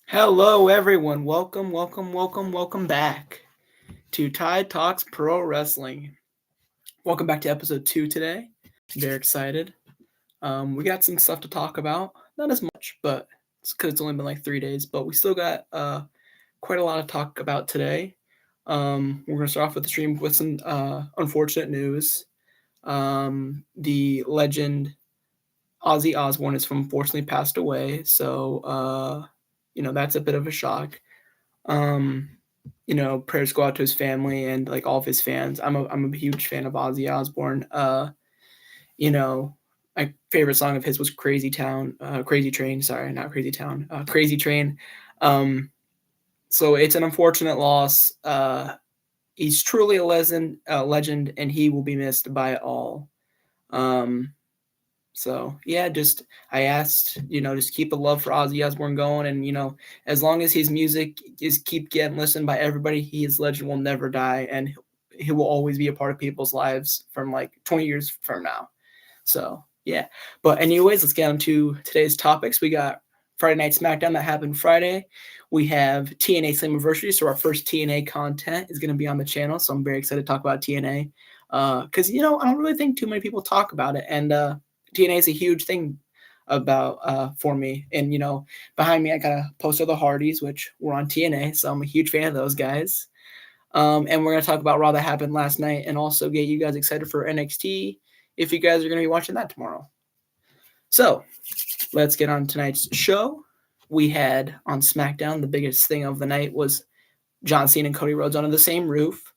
Hello, everyone. Welcome back to Tide Talks Pro Wrestling. Welcome back to episode 2 today. Very excited. We got some stuff to talk about. Not as much, but it's because it's only been like 3 days, but we still got quite a lot to talk about today. We're going to start off with the stream with some unfortunate news. The legend Ozzy Osbourne has unfortunately passed away, so that's a bit of a shock. Prayers go out to his family and like all of his fans. I'm a huge fan of Ozzy Osbourne. My favorite song of his was Crazy Train. Sorry, not Crazy Town. Crazy Train. So it's an unfortunate loss. He's truly a legend, and he will be missed by all. So yeah, I asked, just keep the love for Ozzy Osbourne going, and as long as his music is keep getting listened by everybody, his legend will never die, and he will always be a part of people's lives from like 20 years from now. So yeah, but anyways, let's get on to today's topics. We got Friday Night Smackdown that happened Friday. We have TNA Slammiversary, so our first TNA content is going to be on the channel. So I'm very excited to talk about TNA because I don't really think too many people talk about it, and TNA is a huge thing about for me. And behind me I got a poster of the Hardys, which were on TNA, so I'm a huge fan of those guys. And we're gonna talk about Raw that happened last night, and also get you guys excited for NXT if you guys are gonna be watching that tomorrow. So let's get on tonight's show. We had on SmackDown, the biggest thing of the night was John Cena and Cody Rhodes under the same roof.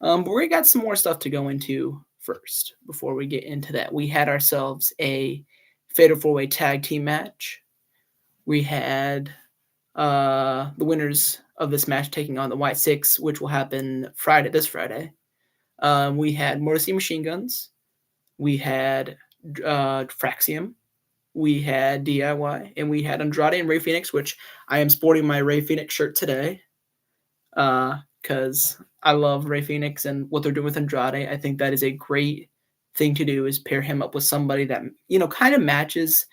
But we got some more stuff to go into first before we get into that. We had ourselves a Fatal 4-Way Tag Team match. We had the winners of this match taking on the White Six, which will happen this Friday. We had Motor City Machine Guns. We had Fraxium. We had DIY. And we had Andrade and Rey Fenix, which I am sporting my Rey Fenix shirt today. Because I love Rey Fenix and what they're doing with Andrade. I think that is a great thing to do, is pair him up with somebody that kind of matches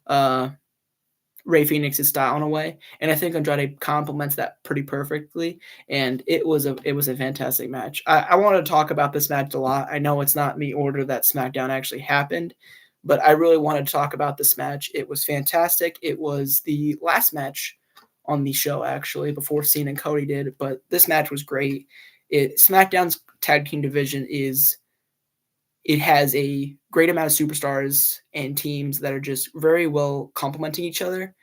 Rey Fenix's style in a way, and I think Andrade complements that pretty perfectly. And it was a fantastic match. I want to talk about this match a lot. I know it's not in the order that SmackDown actually happened, but I really wanted to talk about this match. It was fantastic. It was the last match on the show, actually, before Cena and Cody did, but this match was great. SmackDown's tag team division has a great amount of superstars and teams that are just very well complementing each other,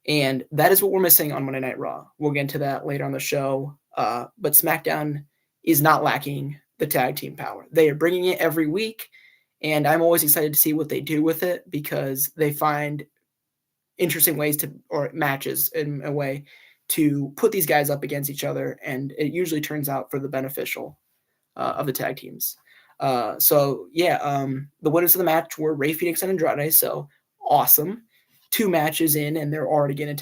and that is what we're missing on Monday Night Raw. We'll get into that later on the show, but SmackDown is not lacking the tag team power. They are bringing it every week, and I'm always excited to see what they do with it, because they find interesting ways or matches in a way to put these guys up against each other, and it usually turns out for the beneficial of the tag teams. The winners of the match were Rey Fenix and Andrade, so awesome. 2 matches in, and they're already getting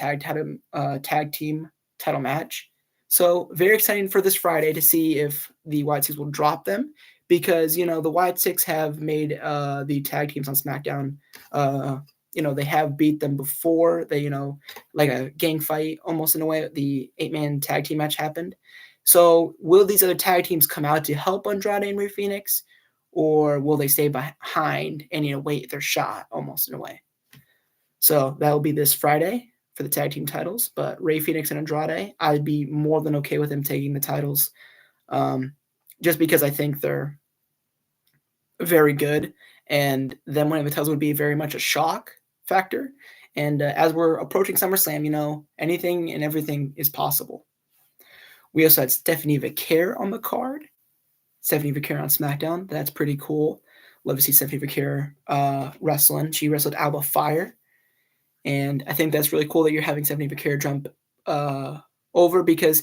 a tag team title match. So very exciting for this Friday to see if the White Six will drop them, because the White Six have made the tag teams on SmackDown they have beat them before. They, like a gang fight almost in a way. The 8-man tag team match happened. So will these other tag teams come out to help Andrade and Rey Fenix, or will they stay behind and wait their shot almost in a way? So that will be this Friday for the tag team titles. But Rey Fenix and Andrade, I'd be more than okay with them taking the titles, just because I think they're very good, and them winning the titles would be very much a shock factor. And as we're approaching SummerSlam, anything and everything is possible. We also had Stephanie Vaquer on the card. Stephanie Vaquer on SmackDown. That's pretty cool. Love to see Stephanie Vaquer wrestling. She wrestled Alba Fire. And I think that's really cool that you're having Stephanie Vaquer jump over, because,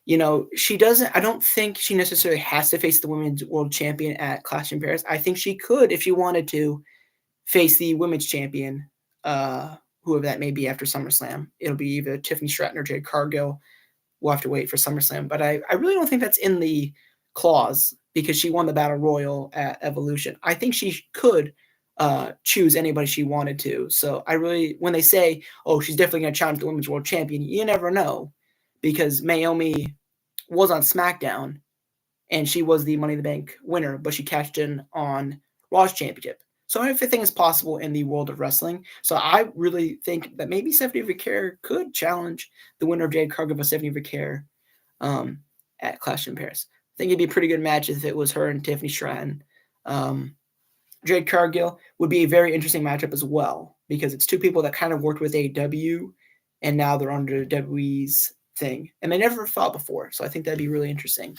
I don't think she necessarily has to face the Women's World Champion at Clash in Paris. I think she could, if she wanted to, face the Women's Champion, whoever that may be, after SummerSlam. It'll be either Tiffany Stratton or Jade Cargill. We'll have to wait for SummerSlam. But I really don't think that's in the clause, because she won the Battle Royal at Evolution. I think she could choose anybody she wanted to. So when they say, oh, she's definitely going to challenge the women's world champion, you never know, because Naomi was on Smackdown and she was the Money in the Bank winner, but she cashed in on Raw's championship. So everything is possible in the world of wrestling. So I really think that maybe Stephanie Vercare could challenge the winner of Jade Cargill versus Stephanie Vercare at Clash in Paris. I think it'd be a pretty good match if it was her and Tiffany Stratton. Jade Cargill would be a very interesting matchup as well, because it's two people that kind of worked with AEW and now they're under WWE's thing. And they never fought before, so I think that'd be really interesting.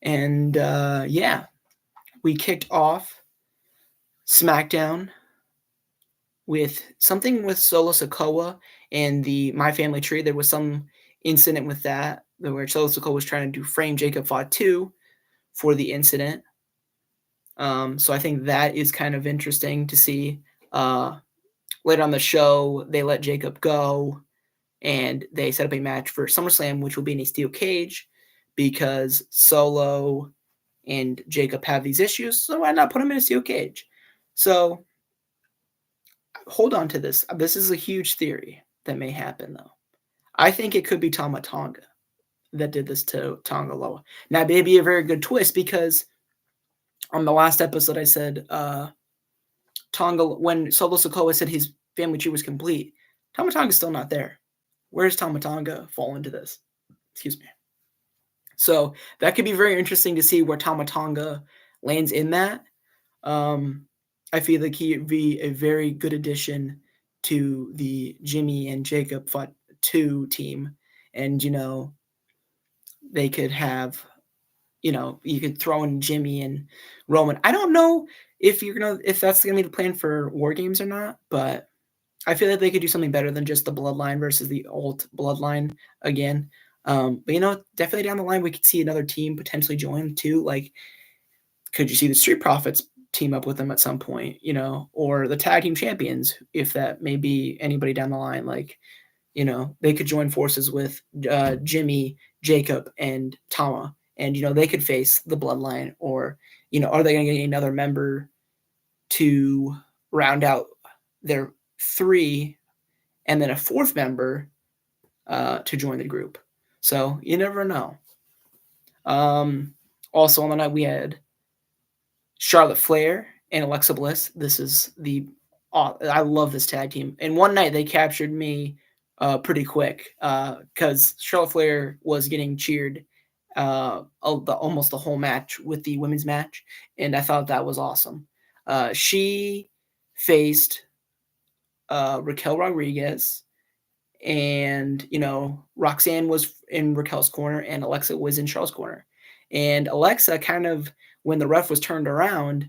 And yeah, we kicked off SmackDown with something with Solo Sikoa and the My Family Tree. There was some incident with that where Solo Sikoa was trying to do frame Jacob Fatu for the incident. So I think that is kind of interesting to see. Later on the show, they let Jacob go, and they set up a match for SummerSlam, which will be in a steel cage, because Solo and Jacob have these issues, so why not put them in a steel cage? So hold on to this. This is a huge theory that may happen, though. I think it could be Tama Tonga that did this to Tonga Loa. Now, it may be a very good twist, because on the last episode I said Tonga, when Solo Sikoa said his family tree was complete, Tama Tonga's still not there. Where does Tama Tonga fall into this? Excuse me. So that could be very interesting to see where Tama Tonga lands in that. I feel like he would be a very good addition to the Jimmy and Jacob Fatu team. And, they could have, you could throw in Jimmy and Roman. I don't know if that's going to be the plan for War Games or not, but I feel like they could do something better than just the Bloodline versus the old Bloodline again. But definitely down the line, we could see another team potentially join too. Like, could you see the Street Profits team up with them at some point, or the Tag Team Champions, if that may be anybody down the line? Like, they could join forces with Jimmy, Jacob, and Tama, and, they could face the Bloodline, or, are they going to get another member to round out their three, and then a fourth member to join the group? So you never know. Also on the night, we had Charlotte Flair and Alexa Bliss. This is I love this tag team. And one night they captured me pretty quick, because Charlotte Flair was getting cheered almost the whole match with the women's match, and I thought that was awesome. She faced Raquel Rodriguez, and Roxanne was in Raquel's corner and Alexa was in Charlotte's corner. And Alexa, kind of, when the ref was turned around,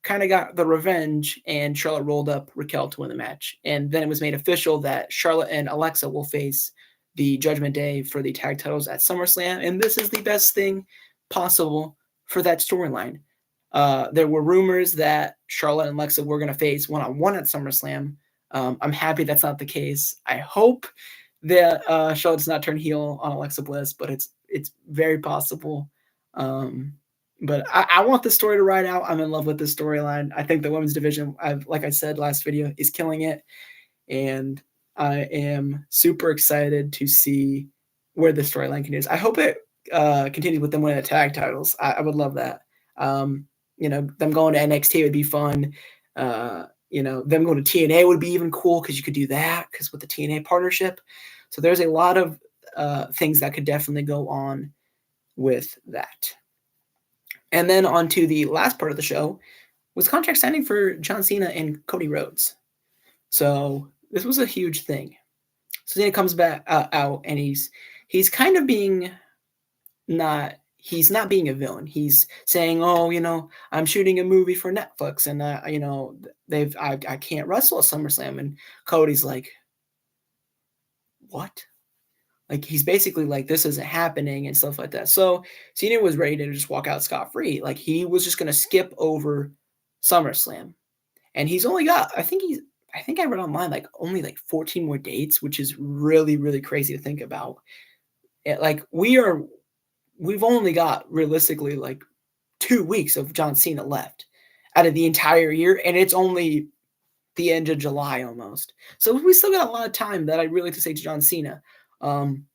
kind of got the revenge, and Charlotte rolled up Raquel to win the match. And then it was made official that Charlotte and Alexa will face the Judgment Day for the tag titles at SummerSlam, and this is the best thing possible for that storyline. There were rumors that Charlotte and Alexa were going to face one-on-one at SummerSlam. I'm happy that's not the case. I hope that Charlotte does not turn heel on Alexa Bliss, but it's very possible. But I want this story to ride out. I'm in love with this storyline. I think the women's division, like I said last video, is killing it. And I am super excited to see where the storyline continues. I hope it continues with them winning the tag titles. I would love that. Them going to NXT would be fun. Them going to TNA would be even cool, because you could do that because with the TNA partnership. So there's a lot of things that could definitely go on with that. And then on to the last part of the show was contract signing for John Cena and Cody Rhodes. So this was a huge thing. So Cena comes back out, and he's kind of he's not being a villain. He's saying, oh, I'm shooting a movie for Netflix, and I can't wrestle at SummerSlam. And Cody's like, what? Like, he's basically like, this isn't happening and stuff like that. So Cena was ready to just walk out scot-free. Like, he was just going to skip over SummerSlam. And he's only got, I think I read online, like, only like 14 more dates, which is really, really crazy to think about. Like, we've only got realistically like 2 weeks of John Cena left out of the entire year, and it's only the end of July almost. So we still got a lot of time that I'd really like to say to John Cena. Um,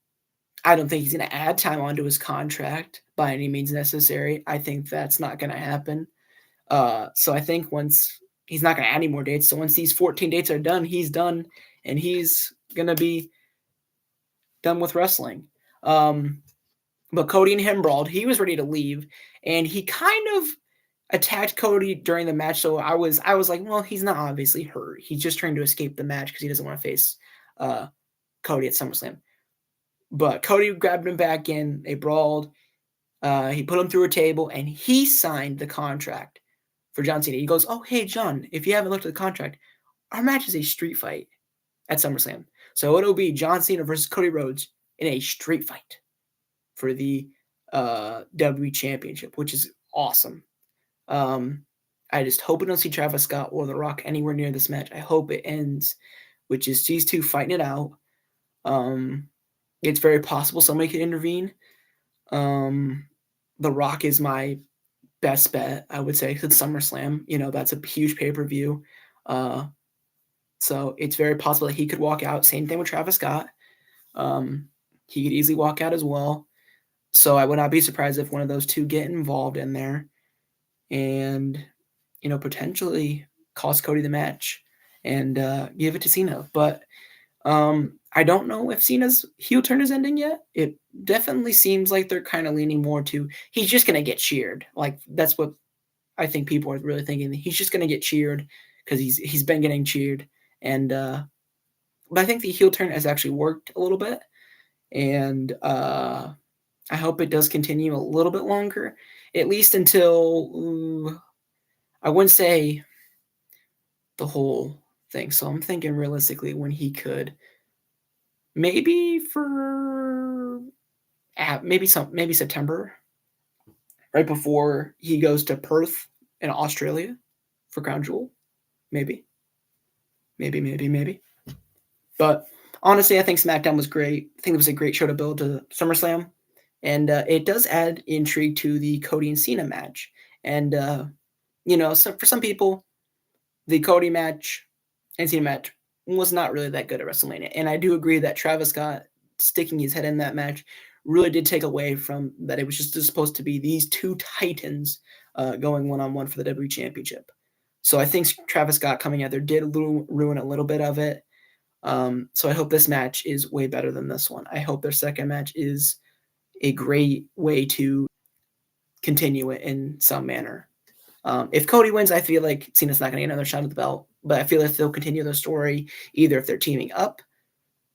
I don't think he's going to add time onto his contract by any means necessary. I think that's not going to happen. So I think once he's not going to add any more dates. So once these 14 dates are done, he's done, and he's going to be done with wrestling. But Cody and him brawled. He was ready to leave, and he kind of attacked Cody during the match. So I was like, well, he's not obviously hurt. He's just trying to escape the match because he doesn't want to face Cody at SummerSlam. But Cody grabbed him back in. They brawled. He put him through a table, and he signed the contract for John Cena. He goes, oh, hey, John, if you haven't looked at the contract, our match is a street fight at SummerSlam. So it'll be John Cena versus Cody Rhodes in a street fight for the WWE Championship, which is awesome. I just hope we don't see Travis Scott or The Rock anywhere near this match. I hope it ends with just these two fighting it out. It's very possible somebody could intervene. The Rock is my best bet, I would say, because SummerSlam. That's a huge pay-per-view. So it's very possible that he could walk out. Same thing with Travis Scott. He could easily walk out as well. So I would not be surprised if one of those two get involved in there and, potentially cost Cody the match and give it to Cena. But I don't know if Cena's heel turn is ending yet. It definitely seems like they're kind of leaning more to he's just going to get cheered. Like, that's what I think people are really thinking. He's just going to get cheered because he's been getting cheered. And but I think the heel turn has actually worked a little bit. And I hope it does continue a little bit longer, at least until I wouldn't say the whole thing. So I'm thinking realistically when he could, maybe maybe September, right before he goes to Perth in Australia for Crown Jewel, maybe. But honestly, I think SmackDown was great. I think it was a great show to build to SummerSlam. And it does add intrigue to the Cody and Cena match. And, so for some people, the Cody match and Cena match was not really that good at WrestleMania. And I do agree that Travis Scott sticking his head in that match really did take away from that. It was just supposed to be these two titans going one-on-one for the WWE Championship. So I think Travis Scott coming out there did ruin a little bit of it. So I hope this match is way better than this one. I hope their second match is a great way to continue it in some manner. If Cody wins, I feel like Cena's not going to get another shot at the belt, but I feel like they'll continue their story either if they're teaming up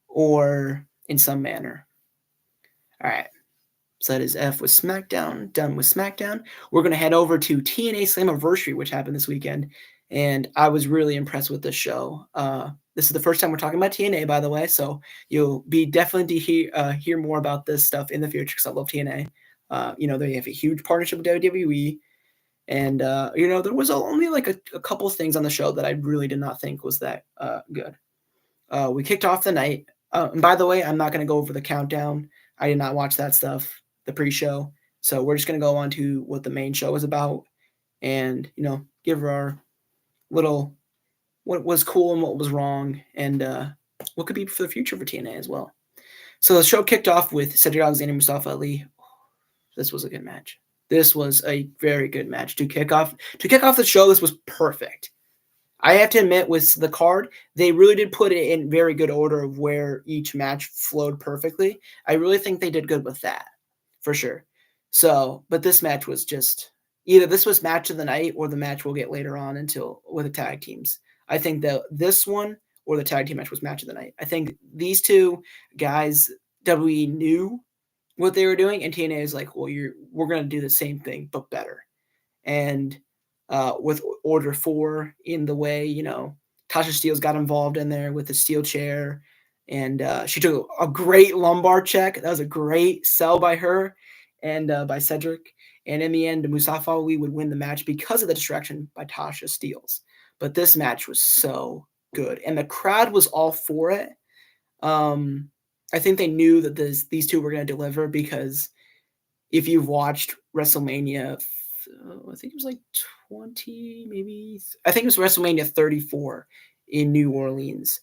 or in some manner. All right. So that is F with SmackDown, done with SmackDown. We're going to head over to TNA Slammiversary, which happened this weekend, and I was really impressed with this show. This is the first time we're talking about TNA, by the way, so you'll be definitely to hear more about this stuff in the future because I love TNA. They have a huge partnership with WWE, and there was only like a couple of things on the show that I really did not think was that good. We kicked off the night. And by the way, I'm not going to go over the countdown. I did not watch that stuff, the pre-show. So we're just going to go on to what the main show is about and, give our little what was cool and what was wrong and what could be for the future for TNA as well. So the show kicked off with Cedric Alexander, Mustafa Ali. This was a good match. This was a very good match to kick off the show. This was perfect. I have to admit, with the card, they really did put it in very good order of where each match flowed perfectly. I really think they did good with that, for sure. So, but this match was just either this was match of the night or the match we'll get later on with the tag teams. I think that this one or the tag team match was match of the night. I think these two guys, WWE knew what they were doing, and TNA is like, well, we're going to do the same thing, but better. And with Order 4 in the way, Tasha Steelz got involved in there with the steel chair, and she took a great lumbar check. That was a great sell by her and by Cedric. And in the end, Mustafa Ali would win the match because of the distraction by Tasha Steelz. But this match was so good, and the crowd was all for it. I think they knew that these two were going to deliver because if you've watched WrestleMania I think it was like 20, maybe. I think it was WrestleMania 34 in New Orleans,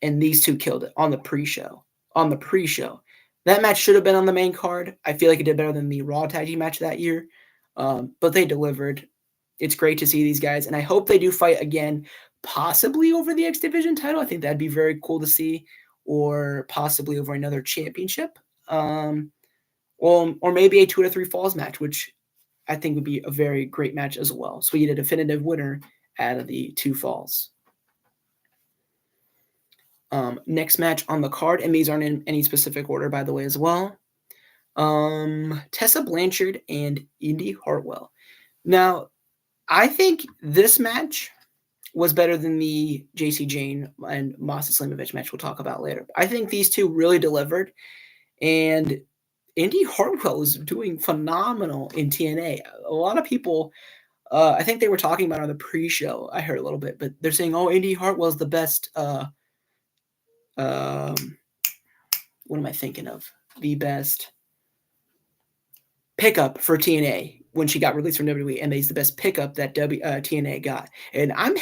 and these two killed it on the pre-show. On the pre-show, that match should have been on the main card. I feel like it did better than the Raw Tag Team match that year, but they delivered. It's great to see these guys, and I hope they do fight again, possibly over the X Division title. I think that'd be very cool to see, or possibly over another championship, or maybe a 2 to 3 falls match, which I think would be a very great match as well. So we get a definitive winner out of the 2 falls. Next match on the card, and these aren't in any specific order, by the way, as well. Tessa Blanchard and Indy Hartwell. Now, I think this match was better than the JC Jane and Masa Slamovich match we'll talk about later. I think these two really delivered, and Indy Hartwell is doing phenomenal in TNA. A lot of people, I think they were talking about on the pre-show. I heard a little bit, but they're saying, "Oh, Indy Hartwell's the best." What am I thinking of? The best pickup for TNA when she got released from WWE, and he's the best pickup that TNA got. And I'm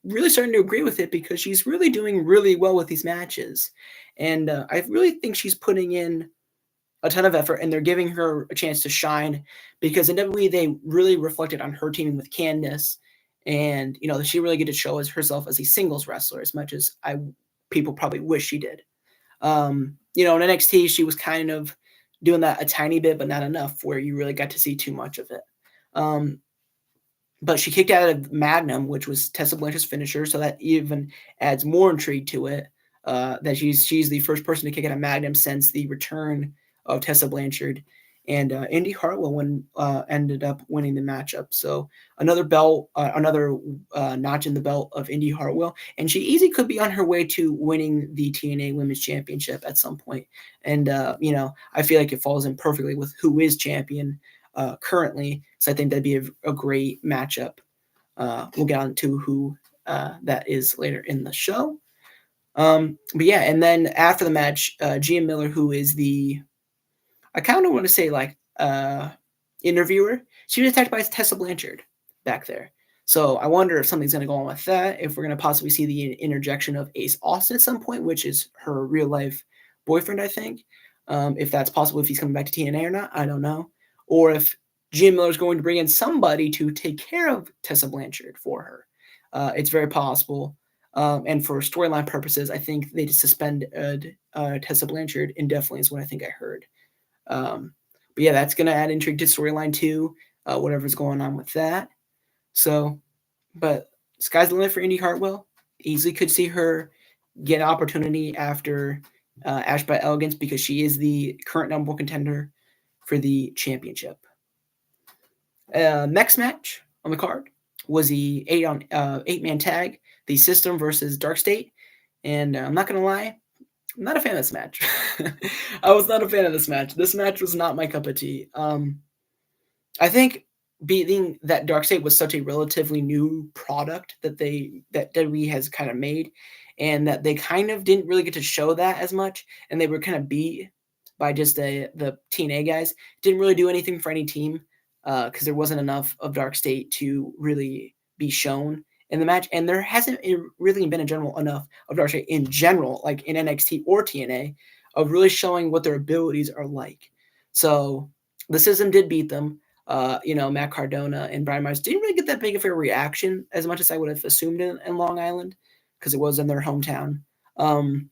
really starting to agree with it because she's really doing really well with these matches. And I really think she's putting in a ton of effort, and they're giving her a chance to shine because in WWE, they really reflected on her teaming with Candice. And, she really get to show herself as a singles wrestler as much as people probably wish she did. In NXT, she was kind of doing that a tiny bit, but not enough where you really got to see too much of it. But she kicked out of Magnum, which was Tessa Blanchard's finisher, so that even adds more intrigue to it, that she's the first person to kick out of Magnum since the return of Tessa Blanchard. And Indy Hartwell ended up winning the matchup. So another belt, another notch in the belt of Indy Hartwell. And she easily could be on her way to winning the TNA Women's Championship at some point. And, I feel like it falls in perfectly with who is champion currently. So I think that'd be a great matchup. We'll get on to who that is later in the show. But yeah, and then after the match, Gia Miller, who is I kind of want to say interviewer. She was attacked by Tessa Blanchard back there. So I wonder if something's going to go on with that, if we're going to possibly see the interjection of Ace Austin at some point, which is her real life boyfriend, I think. If that's possible, if he's coming back to TNA or not, I don't know. Or if Gia Miller is going to bring in somebody to take care of Tessa Blanchard for her. It's very possible. And for storyline purposes, I think they just suspended Tessa Blanchard indefinitely is what I think I heard. But yeah, that's going to add intrigue to storyline too, whatever's going on with that. So, but sky's the limit for Indy Hartwell. Easily could see her get an opportunity after Ash by Elegance because she is the current number 1 contender for the championship. Next match on the card was the 8-man tag, the System versus Dark State. And I'm not going to lie, I'm not a fan of this match. I was not a fan of this match. This match was not my cup of tea. I think beating that Dark State was such a relatively new product that WWE has kind of made, and that they kind of didn't really get to show that as much, and they were kind of beat by just the TNA guys. Didn't really do anything for any team because there wasn't enough of Dark State to really be shown in the match, and there hasn't really been enough of Dark State in general, like in NXT or TNA, of really showing what their abilities are like. So the System did beat them. Matt Cardona and Brian Myers didn't really get that big of a reaction as much as I would have assumed in Long Island because it was in their hometown. And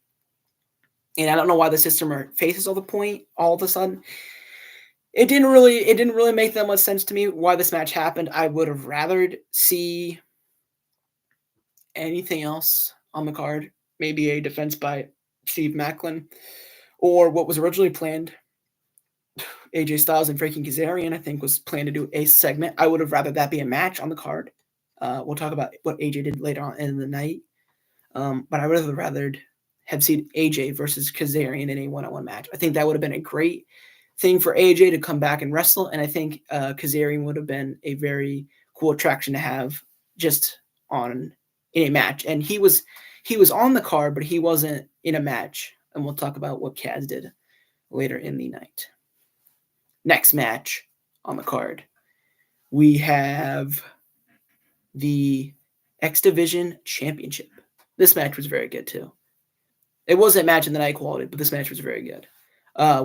I don't know why the System are faces all of a sudden. It didn't really make that much sense to me why this match happened. I would have rather see anything else on the card, maybe a defense by Steve Macklin, or what was originally planned, AJ Styles and freaking Kazarian, I think was planned to do a segment. I would have rather that be a match on the card. We'll talk about what AJ did later on in the night. But I would have rather have seen AJ versus Kazarian in a one-on-one match. I think that would have been a great thing for AJ to come back and wrestle, and I think Kazarian would have been a very cool attraction to have just in a match. And he was on the card, but he wasn't in a match. And we'll talk about what Kaz did later in the night. Next match on the card we have the X Division Championship. This match was very good too. It wasn't match in the night quality, but this match was very good.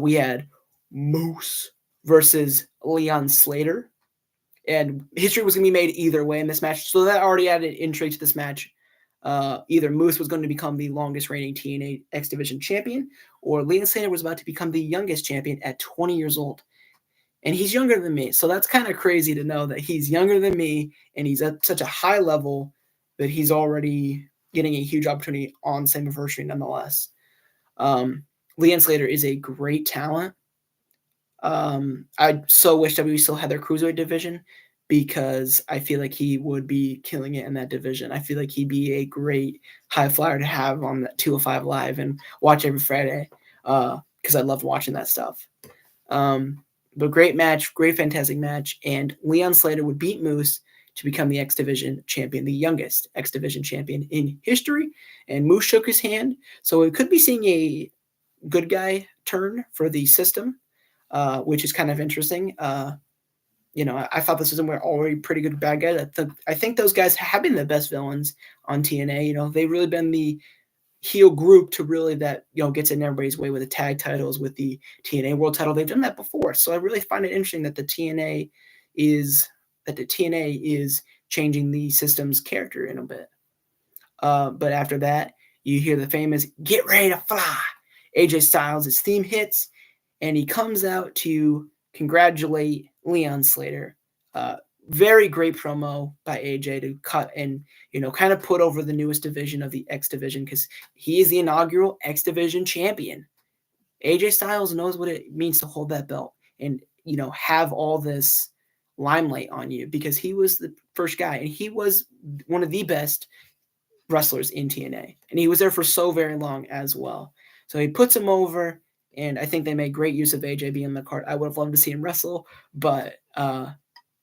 We had Moose versus Leon Slater, and history was going to be made either way in this match. So that already added intrigue to this match. Either Moose was going to become the longest reigning TNA X Division champion, or Leon Slater was about to become the youngest champion at 20 years old. And he's younger than me, so that's kind of crazy to know that he's younger than me, and he's at such a high level that he's already getting a huge opportunity on Slammiversary nonetheless. Leon Slater is a great talent. I so wish WWE still had their cruiserweight division, because I feel like he would be killing it in that division. I feel like he'd be a great high flyer to have on the 205 Live and watch every Friday, because I love watching that stuff. But great match, great fantastic match, and Leon Slater would beat Moose to become the X Division champion, the youngest X Division champion in history. And Moose shook his hand, so we could be seeing a good guy turn for the system, which is kind of interesting. I thought this was already pretty good bad guys. I think those guys have been the best villains on TNA. They've really been the heel group to really that gets in everybody's way with the tag titles, with the TNA World Title. They've done that before, so I really find it interesting that the TNA is changing the system's character in a bit. But after that, you hear the famous "Get ready to fly." AJ Styles' theme hits, and he comes out to congratulate Leon Slater. Very great promo by AJ to cut and kind of put over the newest division of the X Division, because he is the inaugural X Division champion. AJ Styles knows what it means to hold that belt and have all this limelight on you, because he was the first guy, and he was one of the best wrestlers in TNA, and he was there for so very long as well. So he puts him over, and I think they made great use of AJ being in the card. I would have loved to see him wrestle, but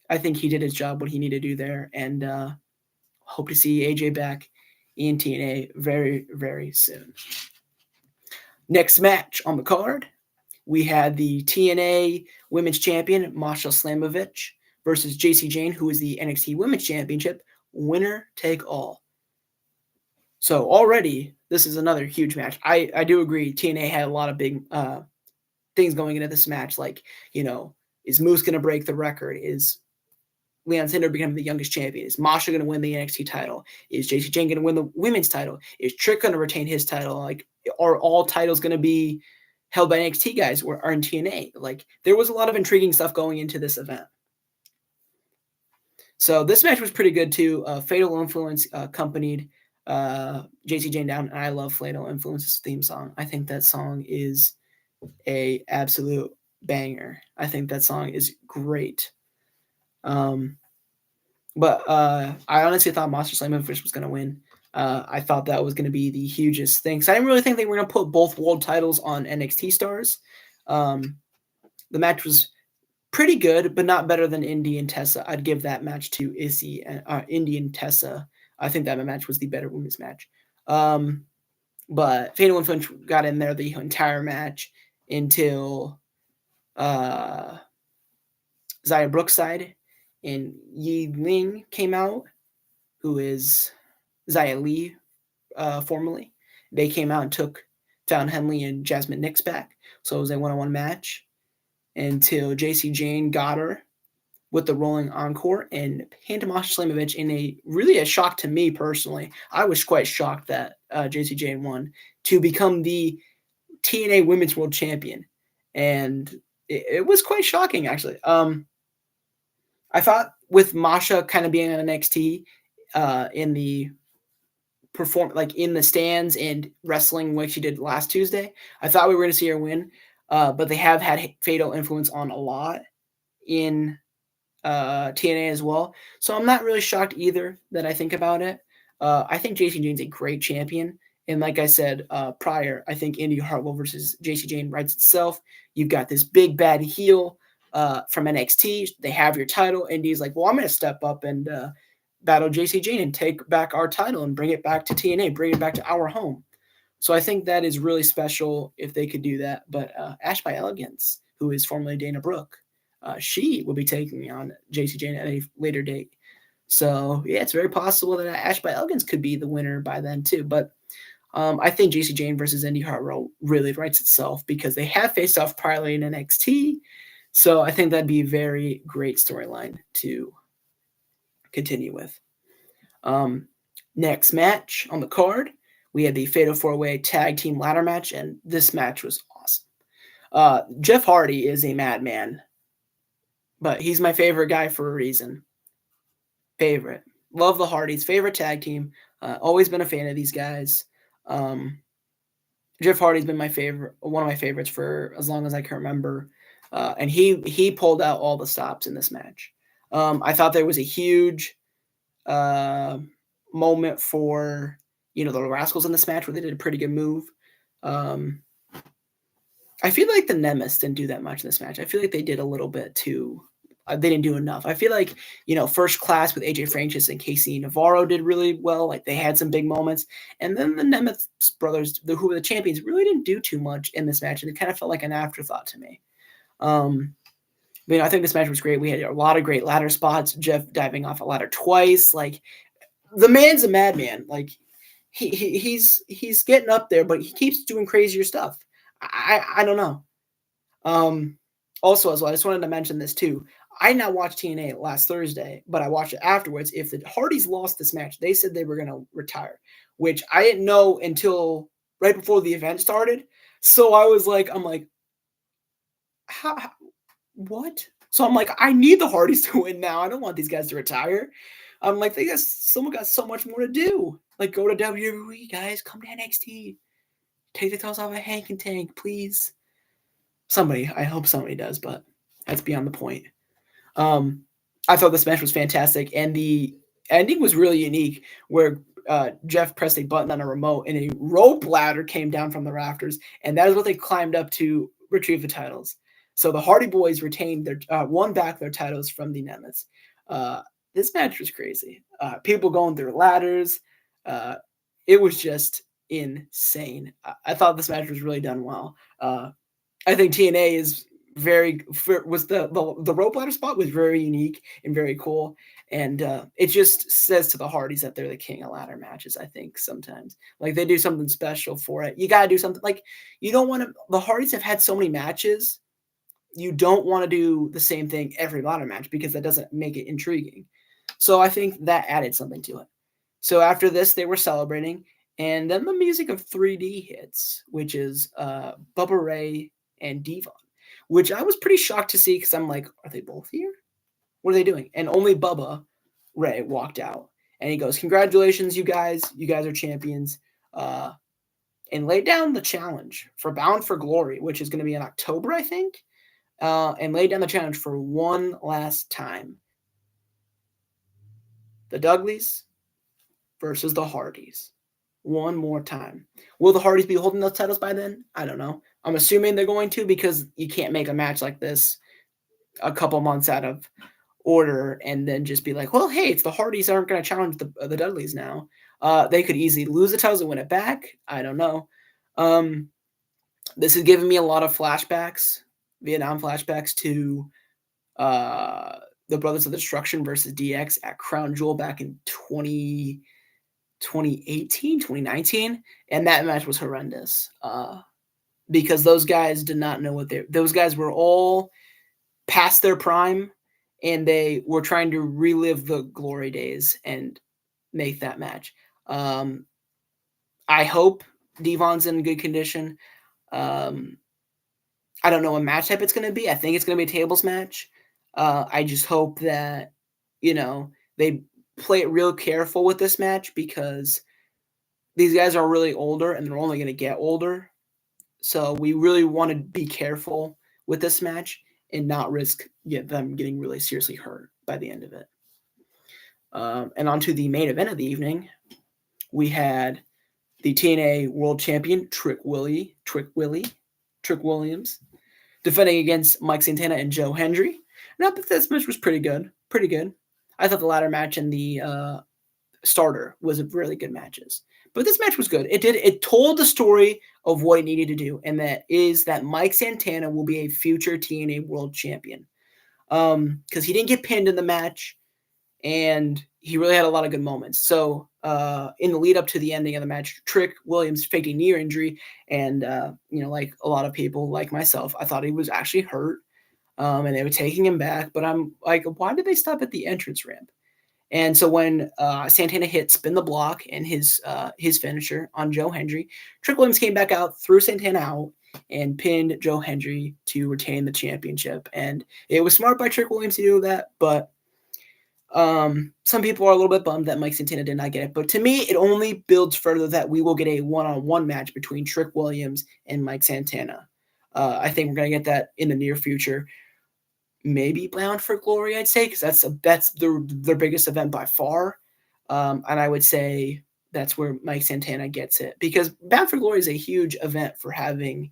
I think he did his job, what he needed to do there, and hope to see AJ back in TNA very, very soon. Next match on the card, we had the TNA Women's Champion, Masha Slamovich, versus JC Jane, who is the NXT Women's Championship, winner take all. So already, this is another huge match. I do agree, TNA had a lot of big things going into this match, like, is Moose going to break the record? Is Leon Slater becoming the youngest champion? Is Masha going to win the NXT title? Is JC Jane going to win the women's title? Is Trick going to retain his title? Like, are all titles going to be held by NXT guys or are in TNA? Like, there was a lot of intriguing stuff going into this event. So this match was pretty good too. Fatal Influence accompanied JC Jane down, and I love Fatal Influence's theme song. I think that song is a absolute banger. I think that song is great. But I honestly thought Monster Slammiversary was going to win. I thought that was going to be the hugest thing. So I didn't really think they were going to put both world titles on NXT stars. The match was pretty good, but not better than Indy and Tessa. I'd give that match to Issy and Indy and Tessa. I think that match was the better women's match. But Fatal Influence got in there the entire match until Zaya Brookside and Yi Ling came out, who is Zia Lee formerly. They came out and took Fallon Henley and Jasmine Nix back. So it was a one-on-one match until JC Jane got her with the rolling encore and pinned Masha Slamovich in a shock to me personally. I was quite shocked that JC Jane won to become the TNA Women's World Champion. And it was quite shocking, actually. I thought with Masha kind of being on NXT in the in the stands and wrestling like she did last Tuesday, I thought we were going to see her win. But they have had Fatal Influence on a lot in TNA as well. So I'm not really shocked either that I think about it. I think JC Jane's a great champion. And like I said prior, I think Indy Hartwell versus JC Jane writes itself. You've got this big bad heel from NXT. They have your title. Indy's like, well, I'm going to step up and battle JC Jane and take back our title and bring it back to TNA, bring it back to our home. So I think that is really special if they could do that. But Ash by Elegance, who is formerly Dana Brooke, she will be taking on JC Jane at a later date. So yeah, it's very possible that Ash by Elgins could be the winner by then too. But I think JC Jane versus Indy Hartwell really writes itself because they have faced off priorly in NXT. So I think that'd be a very great storyline to continue with. Next match on the card, we had the Fatal 4-Way Tag Team Ladder match, and this match was awesome. Jeff Hardy is a madman, but he's my favorite guy for a reason. Favorite. Love the Hardys. Favorite tag team. Always been a fan of these guys. Jeff Hardy's been one of my favorites for as long as I can remember. And he pulled out all the stops in this match. I thought there was a huge moment for, the Rascals in this match where they did a pretty good move. I feel like the Nemesis didn't do that much in this match. I feel like they did a little bit too. They didn't do enough. I feel like, First Class with AJ Francis and Casey Navarro did really well. Like, they had some big moments. And then the Nemesis brothers, who were the champions, really didn't do too much in this match. And it kind of felt like an afterthought to me. I think this match was great. We had a lot of great ladder spots. Jeff diving off a ladder twice. Like, the man's a madman. Like, he's getting up there, but he keeps doing crazier stuff. I don't know. Also, as well, I just wanted to mention this too. I now watched TNA last Thursday, but I watched it afterwards. If the Hardys lost this match, they said they were going to retire, which I didn't know until right before the event started. So I'm like, how what? So I'm like, I need the Hardys to win now. I don't want these guys to retire. I'm like, someone got so much more to do. Like, go to WWE, guys. Come to NXT. Take the titles off of Hank and Tank, please. I hope somebody does, but that's beyond the point. I thought this match was fantastic, and the ending was really unique, where Jeff pressed a button on a remote, and a rope ladder came down from the rafters, and that is what they climbed up to retrieve the titles. So the Hardy Boys retained won back their titles from the Nemesis. This match was crazy. People going through ladders. It was just insane. I thought this match was really done well. I think TNA is the rope ladder spot was very unique and very cool, and it just says to the Hardys that they're the king of ladder matches. I think sometimes, like, they do something special for it. You gotta do something, like, you don't want to. The Hardys have had so many matches. You don't want to do the same thing every ladder match because that doesn't make it intriguing. So I think that added something to it. So after this, they were celebrating, and then the music of 3D hits, which is Bubba Ray and Devon, which I was pretty shocked to see because I'm like, are they both here? What are they doing? And only Bubba Ray walked out, and he goes, "Congratulations, you guys! You guys are champions!" And laid down the challenge for Bound for Glory, which is going to be in October, I think, and laid down the challenge for one last time. The Dudleys versus the Hardys. One more time. Will the Hardys be holding those titles by then? I don't know. I'm assuming they're going to, because you can't make a match like this a couple months out of order and then just be like, well, hey, it's the Hardys aren't going to challenge the Dudleys now. They could easily lose the titles and win it back. I don't know. This is giving me a lot of flashbacks, Vietnam flashbacks to the Brothers of Destruction versus DX at Crown Jewel back in 2018, 2019, and that match was horrendous because those guys did not know those guys were all past their prime, and they were trying to relive the glory days and make that match. I hope Devon's in good condition. I don't know what match type it's going to be. I think it's going to be a tables match. I just hope that, they play it real careful with this match, because these guys are really older and they're only going to get older. So we really want to be careful with this match and not risk them getting really seriously hurt by the end of it. And on to the main event of the evening. We had the TNA World Champion, Trick Williams, defending against Mike Santana and Joe Hendry. Now, but this match was pretty good. I thought the ladder match and the starter was really good matches. But this match was good. It told the story of what it needed to do, and that is that Mike Santana will be a future TNA World Champion. because he didn't get pinned in the match, and he really had a lot of good moments. So in the lead up to the ending of the match, Trick Williams faked a knee injury, and like a lot of people, like myself, I thought he was actually hurt, and they were taking him back. But I'm like, why did they stop at the entrance ramp? And so when Santana hit spin the block and his finisher on Joe Hendry, Trick Williams came back out, threw Santana out, and pinned Joe Hendry to retain the championship. And it was smart by Trick Williams to do that, but some people are a little bit bummed that Mike Santana did not get it. But to me, it only builds further that we will get a one-on-one match between Trick Williams and Mike Santana. I think we're going to get that in the near future. Maybe Bound for Glory, I'd say, because that's their biggest event by far. And I would say that's where Mike Santana gets it, because Bound for Glory is a huge event for having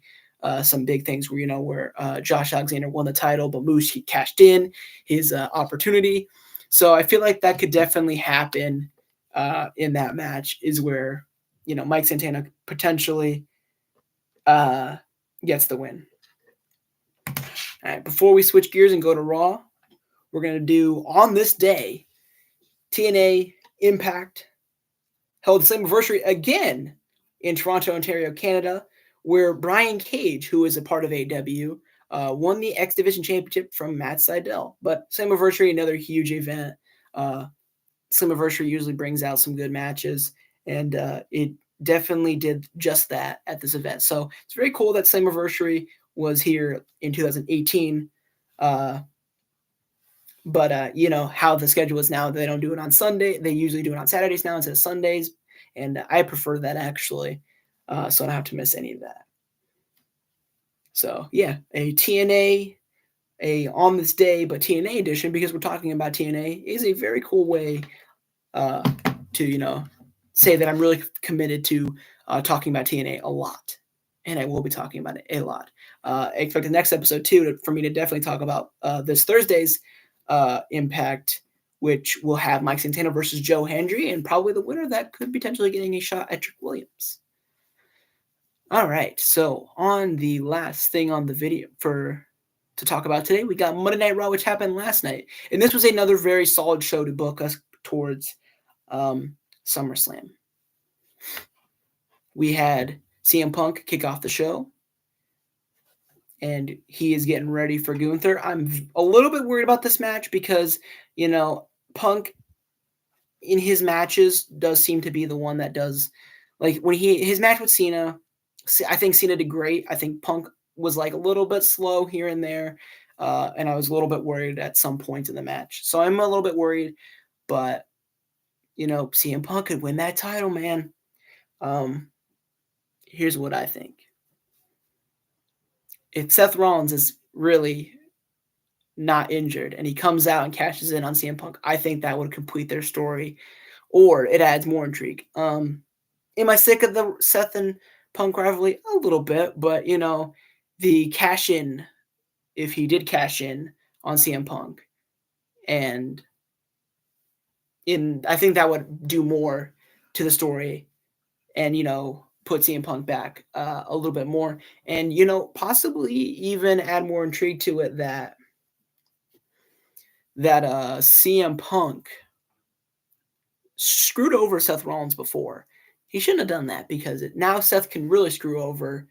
some big things where Josh Alexander won the title, but Moose, he cashed in his opportunity. So I feel like that could definitely happen in that match, is where Mike Santana potentially gets the win. All right, before we switch gears and go to Raw, we're going to do, on this day, TNA Impact held Slammiversary again in Toronto, Ontario, Canada, where Brian Cage, who is a part of AEW, won the X Division Championship from Matt Sydal. But Slammiversary, another huge event. Slammiversary usually brings out some good matches, and it definitely did just that at this event. So it's very cool that Slammiversary was here in 2018. But how the schedule is now, they don't do it on Sunday. They usually do it on Saturdays now instead of Sundays. And I prefer that, actually. So I don't have to miss any of that. So yeah, a TNA, on this day, but TNA edition, because we're talking about TNA, is a very cool way to, say that I'm really committed to talking about TNA a lot. And I will be talking about it a lot. Expect the next episode, too, for me to definitely talk about this Thursday's Impact, which will have Mike Santana versus Joe Hendry, and probably the winner that could potentially getting a shot at Trick Williams. All right, so on the last thing on the video to talk about today, we got Monday Night Raw, which happened last night. And this was another very solid show to book us towards SummerSlam. We had CM Punk kick off the show, and he is getting ready for Gunther. I'm a little bit worried about this match because, Punk in his matches does seem to be the one that does, like when his match with Cena, I think Cena did great. I think Punk was like a little bit slow here and there, and I was a little bit worried at some points in the match. So I'm a little bit worried, but CM Punk could win that title, man. Here's what I think. If Seth Rollins is really not injured and he comes out and cashes in on CM Punk, I think that would complete their story, or it adds more intrigue. Am I sick of the Seth and Punk rivalry? A little bit, but the cash in, if he did cash in on CM Punk, and I think that would do more to the story, and put CM Punk back a little bit more, and possibly even add more intrigue to it that CM Punk screwed over Seth Rollins before. He shouldn't have done that, because now Seth can really screw over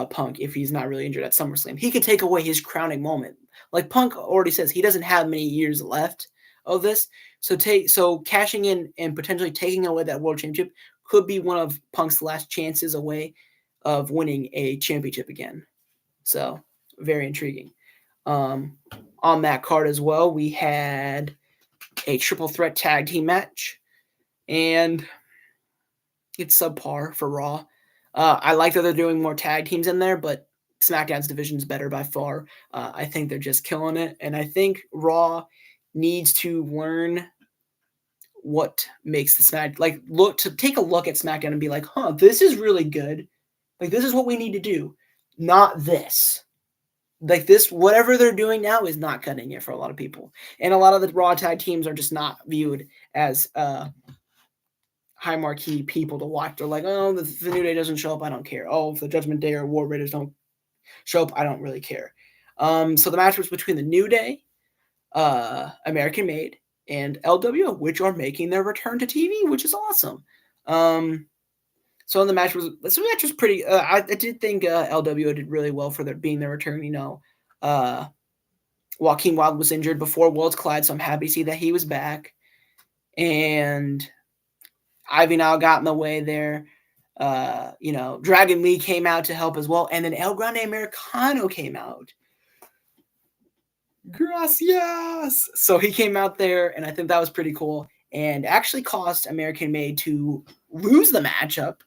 Punk if he's not really injured at SummerSlam. He could take away his crowning moment. Like Punk already says, he doesn't have many years left of this. So cashing in and potentially taking away that world championship could be one of Punk's last chances away of winning a championship again. So very intriguing. On that card as well, we had a triple threat tag team match, and it's subpar for Raw. I like that they're doing more tag teams in there, but SmackDown's division is better by far. I think they're just killing it, and I think Raw needs to learn what makes the take a look at SmackDown and be like, this is really good. Like, this is what we need to do, not this. Like this, whatever they're doing now is not cutting it for a lot of people. And a lot of the Raw tag teams are just not viewed as high marquee people to watch. They're like, oh, the New Day doesn't show up, I don't care. Oh, if the Judgment Day or War Raiders don't show up, I don't really care. So the match was between the New Day, American Made and LWO, which are making their return to TV, which is awesome. So the match was pretty. I did think LWO did really well for being their return. Joaquin Wilde was injured before Worlds Collide, so I'm happy to see that he was back. And Ivy Nile got in the way there. Dragon Lee came out to help as well, and then El Grande Americano came out. Gracias! So he came out there, and I think that was pretty cool, and actually caused American Made to lose the matchup.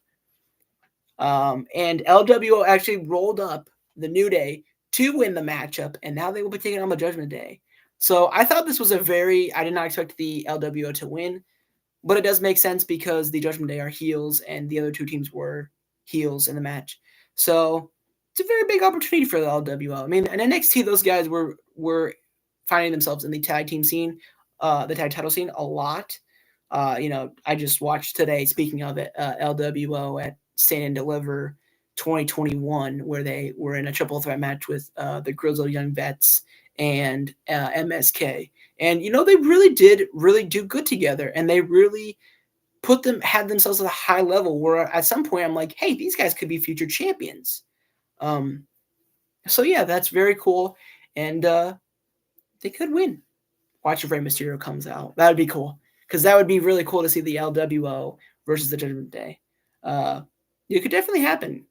And LWO actually rolled up the New Day to win the matchup, and now they will be taking on the Judgment Day. So I thought this was I did not expect the LWO to win, but it does make sense because the Judgment Day are heels, and the other two teams were heels in the match. So it's a very big opportunity for the LWO. I mean, in NXT, those guys were finding themselves in the tag team scene, the tag title scene a lot. I just watched today, speaking of it, LWO at Stand and Deliver 2021, where they were in a triple threat match with the Grizzled Young Vets and MSK. And, they really did do good together. And they really had themselves at a high level where at some point I'm like, hey, these guys could be future champions. So yeah, that's very cool. And they could win. Watch if Rey Mysterio comes out. That would be cool. Because that would be really cool to see the LWO versus the Judgment Day. It could definitely happen.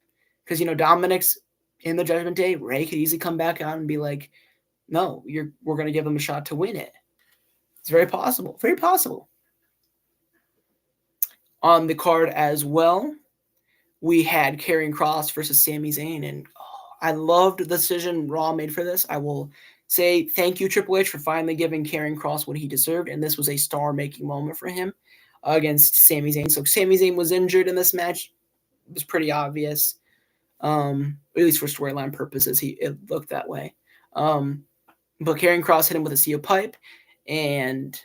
Because, Dominic's in the Judgment Day. Rey could easily come back out and be like, no, we're going to give them a shot to win it. It's very possible. Very possible. On the card as well, we had Karrion Kross versus Sami Zayn. And I loved the decision Raw made for this. I will say thank you, Triple H, for finally giving Karrion Kross what he deserved. And this was a star-making moment for him against Sami Zayn. So Sami Zayn was injured in this match. It was pretty obvious. At least for storyline purposes, it looked that way. But Karrion Kross hit him with a steel pipe. And,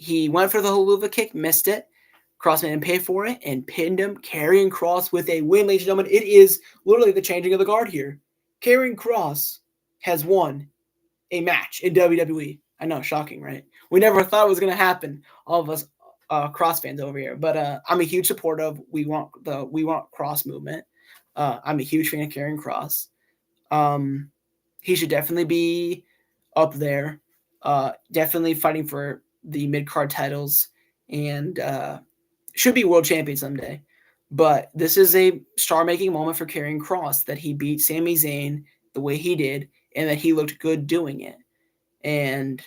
he went for the haluva kick, missed it. Kross made him pay for it and pinned him. Karrion Kross with a win, ladies and gentlemen. It is literally the changing of the guard here. Karrion Kross has won a match in WWE. I know, shocking, right? We never thought it was going to happen, all of us Kross fans over here. But I'm a huge supporter of We Want Kross movement. I'm a huge fan of Karrion Kross. He should definitely be up there. Definitely fighting for the mid-card titles and should be world champion someday. But this is a star-making moment for Karrion Kross that he beat Sami Zayn the way he did and that he looked good doing it. And,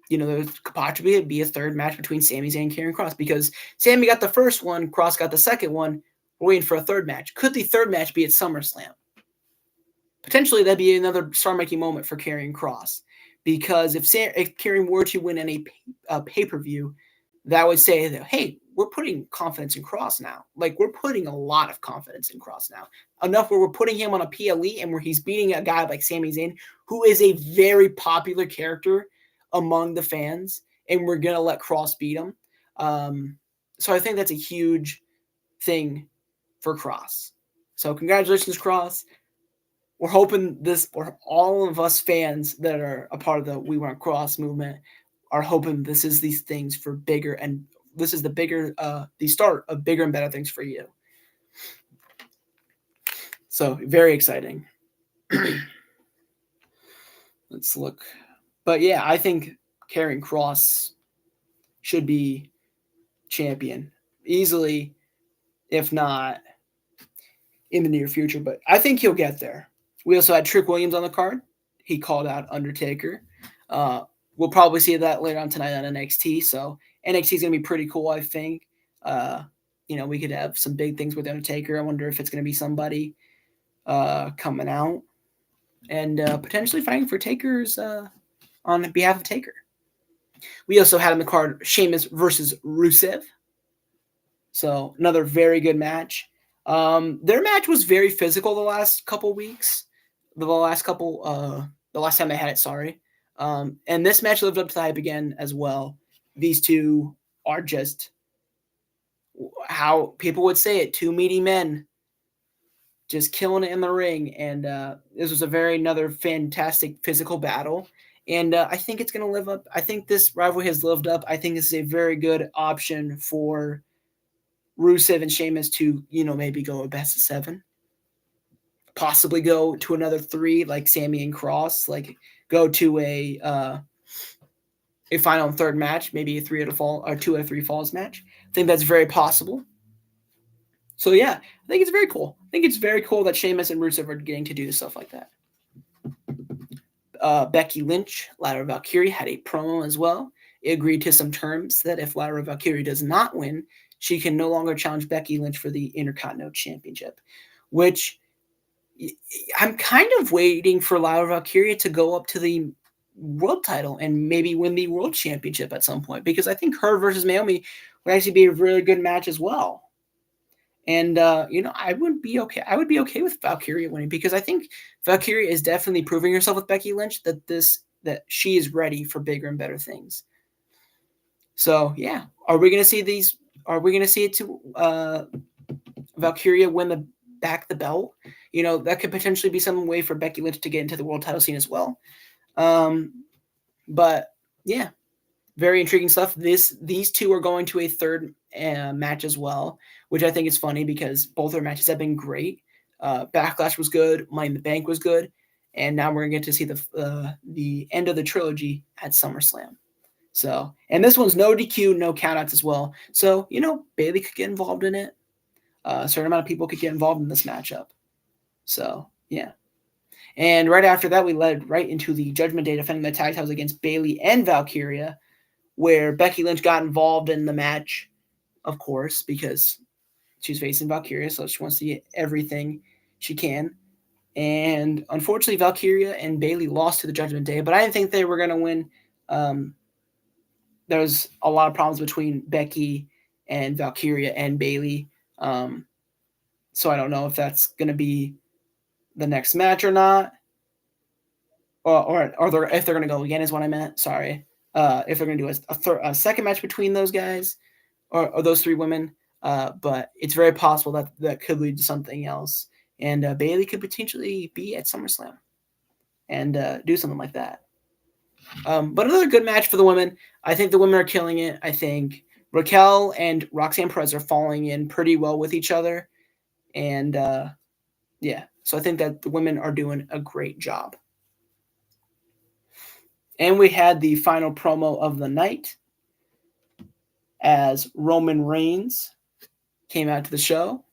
there could possibly be a third match between Sami Zayn and Karrion Kross because Sami got the first one, Kross got the second one. We're waiting for a third match. Could the third match be at SummerSlam? Potentially, that'd be another star-making moment for Karrion Kross. Because if Karrion were to win any pay-per-view, that would say that, hey, we're putting confidence in Kross now. Like, we're putting a lot of confidence in Kross now. Enough where we're putting him on a PLE and where he's beating a guy like Sami Zayn, who is a very popular character among the fans, and we're going to let Kross beat him. So I think that's a huge thing for Kross. So congratulations, Kross. We're hoping all of us fans that are a part of the We Want Kross movement are hoping this is these things for bigger, and this is the start of bigger and better things for you. So very exciting. Let's look. But yeah, I think Karrion Kross should be champion easily, if not in the near future, but I think he'll get there. We also had Trick Williams on the card. He called out Undertaker. We'll probably see that later on tonight on NXT. So NXT is going to be pretty cool, I think. We could have some big things with Undertaker. I wonder if it's going to be somebody coming out and potentially fighting for Taker's on behalf of Taker. We also had on the card Sheamus versus Rusev. So another very good match. Their match was very physical the last couple weeks. The last time they had it, sorry. And this match lived up to the hype again as well. These two are just how people would say it, two meaty men just killing it in the ring. And this was another fantastic physical battle. And I think it's going to live up. I think this rivalry has lived up. I think this is a very good option for Rusev and Sheamus to, maybe go a best of 7. Possibly go to another 3 like Sammy and Cross. Like go to a final and third match, maybe a 2 out of 3 falls match. I think that's very possible. So yeah, I think it's very cool. I think it's very cool that Sheamus and Rusev are getting to do stuff like that. Becky Lynch, Lyra Valkyrie, had a promo as well. It agreed to some terms that if Lyra Valkyrie does not win, she can no longer challenge Becky Lynch for the Intercontinental Championship, which I'm kind of waiting for Lyra Valkyrie to go up to the world title and maybe win the world championship at some point, because I think her versus Naomi would actually be a really good match as well. And I would be okay with Valkyrie winning, because I think Valkyrie is definitely proving herself with Becky Lynch that she is ready for bigger and better things. So yeah, are we gonna see these? Are we gonna see it to Valkyrie win back the belt? That could potentially be some way for Becky Lynch to get into the world title scene as well. But yeah, very intriguing stuff. These two are going to a third match as well, which I think is funny because both their matches have been great. Backlash was good, Money in the Bank was good, and now we're gonna get to see the end of the trilogy at SummerSlam. So, and this one's no DQ, no countouts as well. So, Bayley could get involved in it. A certain amount of people could get involved in this matchup. So, yeah. And right after that, we led right into the Judgment Day defending the tag titles against Bayley and Valkyria, where Becky Lynch got involved in the match, of course, because she's facing Valkyria, so she wants to get everything she can. And unfortunately, Valkyria and Bayley lost to the Judgment Day, but I didn't think they were going to win. There was a lot of problems between Becky and Valkyria and Bayley. So I don't know if that's going to be the next match or not. Or if they're going to go again is what I meant. Sorry. If they're going to do a second match between those guys or those 3 women. But it's very possible that could lead to something else. And Bayley could potentially be at SummerSlam and do something like that. But another good match for the women. I think the women are killing it. I think Raquel and Roxanne Perez are falling in pretty well with each other. And yeah, so I think that the women are doing a great job. And we had the final promo of the night as Roman Reigns came out to the show.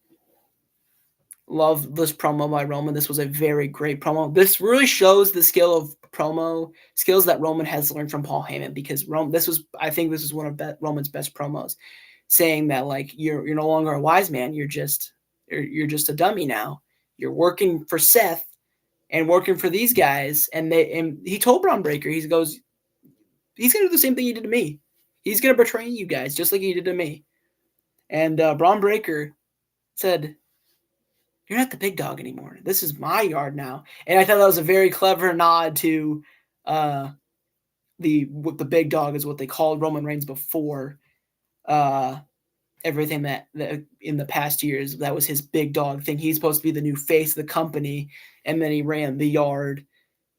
Love this promo by Roman. This was a very great promo. This really shows the skill of promo skills that Roman has learned from Paul Heyman, because I think this was one of Roman's best promos, saying that like you're no longer a wise man. You're just a dummy now. You're working for Seth and working for these guys. And he told Braun Breaker, he goes, he's gonna do the same thing he did to me. He's gonna betray you guys just like he did to me. And Braun Breaker said, "You're not the big dog anymore. This is my yard now." And I thought that was a very clever nod to the big dog is what they called Roman Reigns before everything that in the past years, that was his big dog thing. He's supposed to be the new face of the company, and then he ran the yard.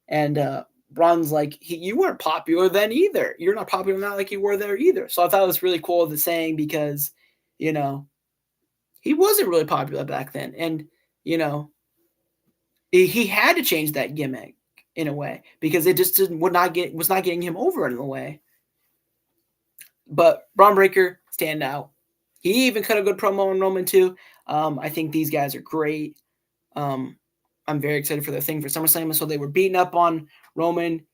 And Braun's like, you weren't popular then either. You're not popular now like you were there either. So I thought it was really cool the saying, because he wasn't really popular back then, and he had to change that gimmick in a way, because it just was not getting him over in a way. But Braun Breaker, stand out. He even cut a good promo on Roman too. I think these guys are great. I'm very excited for their thing for SummerSlam. So they were beating up on Roman,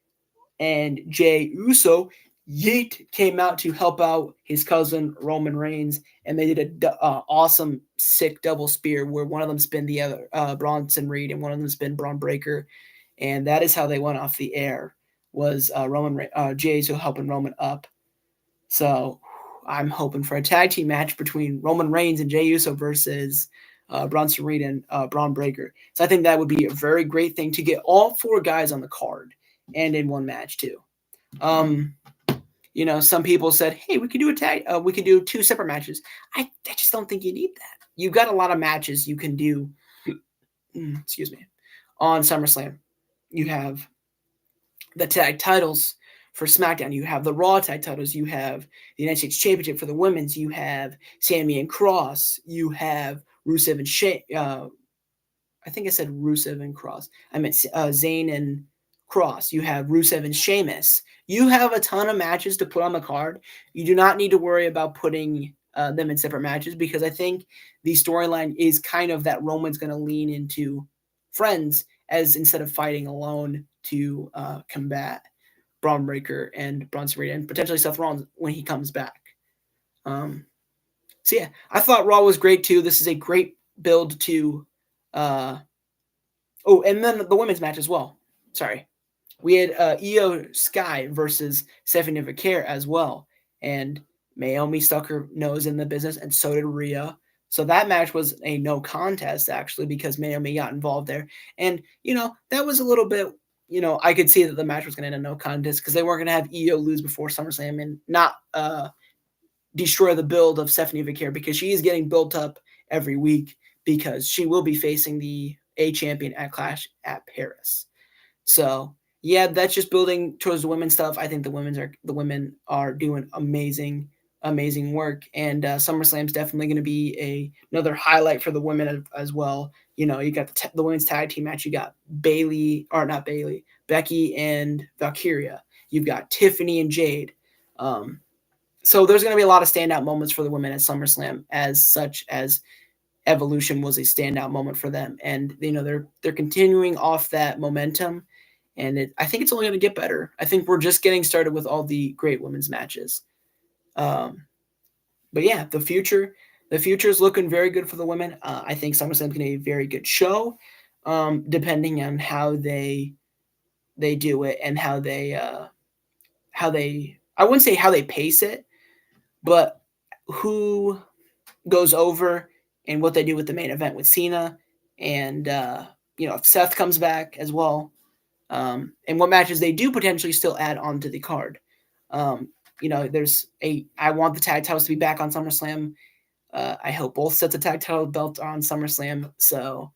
and Jey Uso Yeet came out to help out his cousin Roman Reigns, and they did a awesome sick double spear where one of them spin the other Bronson Reed and one of them spin Braun Breaker, and that is how they went off the air. Was Jey Uso helping Roman up. So I'm hoping for a tag team match between Roman Reigns and Jey Uso versus Bronson Reed and Braun Breaker. So I think that would be a very great thing to get all 4 guys on the card and in one match too. Some people said, "Hey, we could do we could do 2 separate matches." I just don't think you need that. You've got a lot of matches you can do. Excuse me, on SummerSlam. You have the tag titles for SmackDown. You have the Raw tag titles. You have the United States Championship for the women's. You have Sammy and Cross. You have Rusev and I think I said Rusev and Cross. I meant Zayn and Cross. You have Rusev and Sheamus. You have a ton of matches to put on the card. You do not need to worry about putting them in separate matches, because I think the storyline is kind of that Roman's going to lean into friends, as instead of fighting alone to combat Braun Breaker and Bronson Reed and potentially Seth Rollins when he comes back. So yeah, I thought Raw was great too. This is a great build to and then the women's match as well. Sorry. We had Io Sky versus Stephanie Vaquer as well. And Naomi stuck her nose in the business, and so did Rhea. So that match was a no contest, actually, because Naomi got involved there. And, that was a little bit, I could see that the match was going to end a no contest, because they weren't going to have Io lose before SummerSlam and not destroy the build of Stephanie Vaquer, because she is getting built up every week, because she will be facing the A champion at Clash at Paris. So yeah, that's just building towards the women's stuff. I think the women are doing amazing work, and SummerSlam is definitely going to be another highlight for the women as well. You got the women's tag team match. You got Becky and Valkyria. You've got Tiffany and Jade. So there's going to be a lot of standout moments for the women at SummerSlam, as such as Evolution was a standout moment for them, and they're continuing off that momentum, and I think it's only going to get better. I think we're just getting started with all the great women's matches. But yeah, the future is looking very good for the women. I think SummerSlam is going to be a very good show, depending on how they do it and how they I wouldn't say how they pace it, but who goes over and what they do with the main event with Cena, and if Seth comes back as well, and what matches they do potentially still add on to the card. I want the tag titles to be back on SummerSlam. I hope both sets of tag title belts are on SummerSlam, so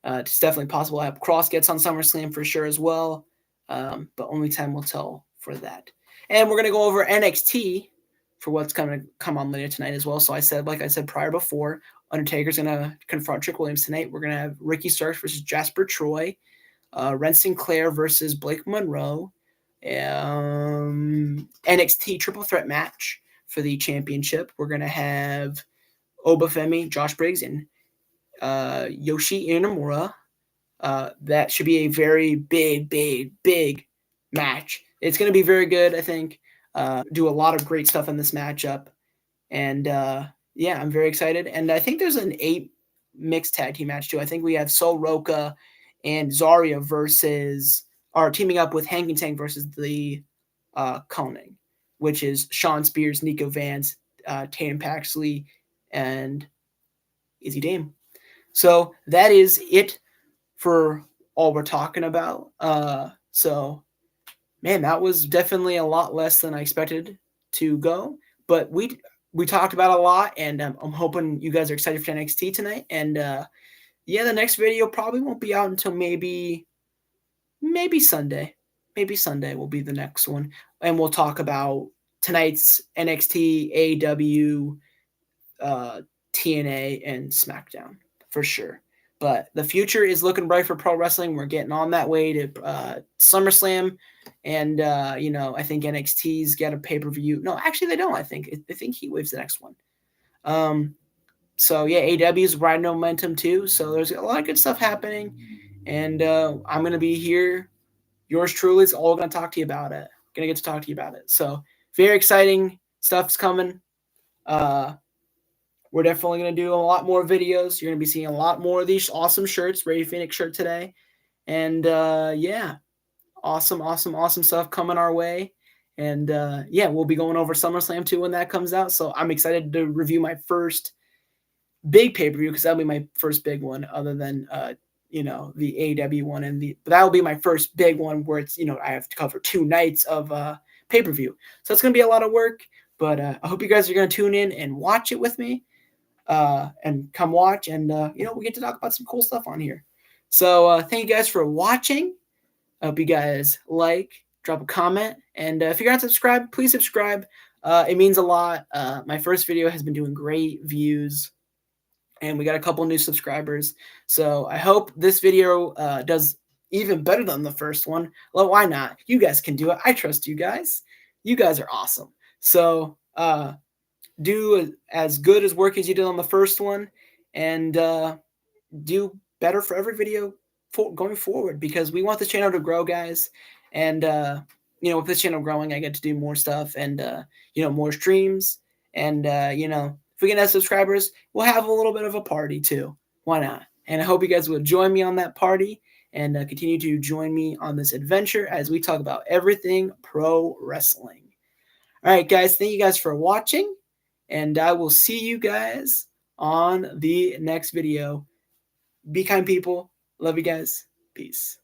it's definitely possible. I hope Cross gets on SummerSlam for sure as well, but only time will tell for that. And we're going to go over NXT for what's going to come on later tonight as well. So like I said prior before, Undertaker's going to confront Trick Williams tonight. We're going to have Ricky Starks versus Jasper Troy, Ren Sinclair versus Blake Monroe, NXT triple threat match for the championship. We're going to have Obafemi, Josh Briggs, and Yoshi Inamura. That should be a very big match. It's going to be very good, I think. Do a lot of great stuff in this matchup. And yeah, I'm very excited. And I think there's an 8 mixed tag team match too. I think we have Sol Roca and Zarya teaming up with Hanging Tank versus the Koning, which is Sean Spears, Nico Vance, Tatum Paxley, and Izzy Dame. So that is it for all we're talking about. So man, that was definitely a lot less than I expected to go, but we talked about a lot, and I'm hoping you guys are excited for NXT tonight. And yeah, the next video probably won't be out until maybe Sunday. Maybe Sunday will be the next one, and we'll talk about tonight's NXT, AEW, TNA, and SmackDown for sure. But the future is looking bright for pro wrestling. We're getting on that way to SummerSlam, and I think NXT's got a pay-per-view. No, actually they don't. I think Heat Wave's the next one. So yeah, AEW's riding momentum too. So there's a lot of good stuff happening, and I'm gonna be here. Yours truly is all gonna talk to you about it. Gonna get to talk to you about it. So very exciting stuff's coming. We're definitely going to do a lot more videos. You're going to be seeing a lot more of these awesome shirts. Ray Phoenix shirt today. And yeah, awesome stuff coming our way. And yeah, we'll be going over SummerSlam too when that comes out. So I'm excited to review my first big pay-per-view, because that'll be my first big one other than, the AEW one. But that'll be my first big one where it's, I have to cover 2 nights of pay-per-view. So it's going to be a lot of work. But I hope you guys are going to tune in and watch it with me. And come watch, and we get to talk about some cool stuff on here. So thank you guys for watching. I hope you guys like, drop a comment. And if you're not subscribed, please subscribe. It means a lot. My first video has been doing great views, and we got a couple new subscribers. So I hope this video does even better than the first one. Well, why not? You guys can do it. I trust you guys. You guys are awesome. So do as good as work as you did on the first one, and do better for every video going forward, because we want the channel to grow, guys. And with this channel growing, I get to do more stuff, and more streams. And if we get enough subscribers, we'll have a little bit of a party too. Why not? And I hope you guys will join me on that party, and continue to join me on this adventure as we talk about everything pro wrestling. All right, guys, thank you guys for watching, and I will see you guys on the next video. Be kind, people. Love you guys. Peace.